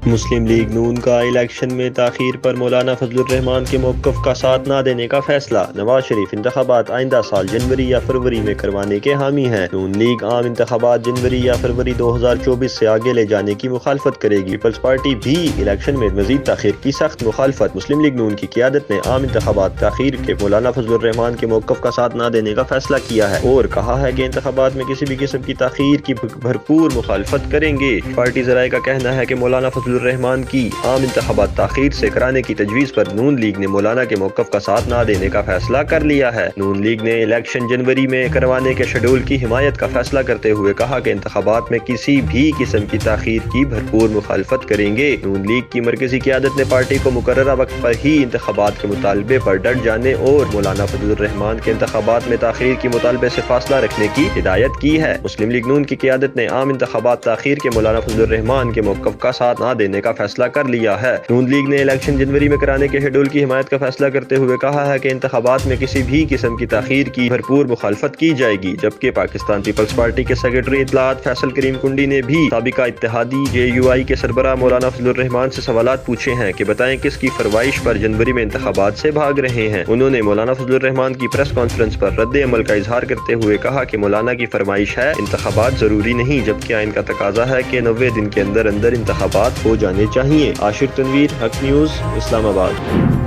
مسلم league نون کا election میں تاخیر پر مولانا فضل الرحمان کے موقف کا ساتھ نہ دینے کا فیصلہ۔ نواز شریف انتخابات آئندہ سال جنوری یا فروری میں کروانے کے حامی ہیں۔ نون لیگ عام انتخابات جنوری یا فروری 2024 سے آگے لے جانے کی مخالفت کرے گی۔ پیپلز پارٹی بھی الیکشن میں مزید تاخیر کی سخت مخالفت۔ مسلم لیگ نون کی قیادت نے عام انتخابات تاخیر کے مولانا فضل الرحمان کے موقف کا ساتھ نہ دینے کا فیصلہ کیا ہے اور کہا ہے کہ انتخابات میں کسی بھی قسم کی تاخیر کی بھرپور مخالفت کریں گے۔ پارٹی ذرائع کا کہنا ہے کہ مولانا فضل الرحمان کی عام انتخابات تاخیر سے کرانے کی تجویز پر نون لیگ نے مولانا کے موقف کا ساتھ نہ دینے کا فیصلہ کر لیا ہے۔ نون لیگ نے الیکشن جنوری میں کروانے کے شیڈول کی حمایت کا فیصلہ کرتے ہوئے کہا کہ انتخابات میں کسی بھی قسم کی تاخیر کی بھرپور مخالفت کریں گے۔ نون لیگ کی مرکزی قیادت نے پارٹی کو مقررہ وقت پر ہی انتخابات کے مطالبے پر ڈٹ جانے اور مولانا فضل الرحمان کے انتخابات میں تاخیر کی مطالبے سے فاصلہ رکھنے کی ہدایت کی ہے۔ مسلم لیگ نون کی قیادت نے عام انتخابات تاخیر کے مولانا فضل الرحمان کے موقف کا ساتھ نہ دینے کا فیصلہ کر لیا ہے۔ نون لیگ نے الیکشن جنوری میں کرانے کے شیڈول کی حمایت کا فیصلہ کرتے ہوئے کہا ہے کہ انتخابات میں کسی بھی قسم کی تاخیر کی بھرپور مخالفت کی جائے گی، جبکہ پاکستان پیپلز پارٹی کے سیکرٹری اطلاعات فیصل کریم کنڈی نے بھی سابقہ اتحادی JUI کے سربراہ مولانا فضل الرحمان سے سوالات پوچھے ہیں کہ بتائیں کس کی فرمائش پر جنوری میں انتخابات سے بھاگ رہے ہیں۔ انہوں نے مولانا فضل الرحمان کی پریس کانفرنس پر رد عمل کا اظہار کرتے ہوئے کہا کہ مولانا کی فرمائش ہے انتخابات ضروری نہیں، جبکہ آئین کا تقاضا ہے کہ 90 دن کے اندر انتخابات ہو جانے چاہیے۔ عاشر تنویر، حق نیوز، اسلام آباد۔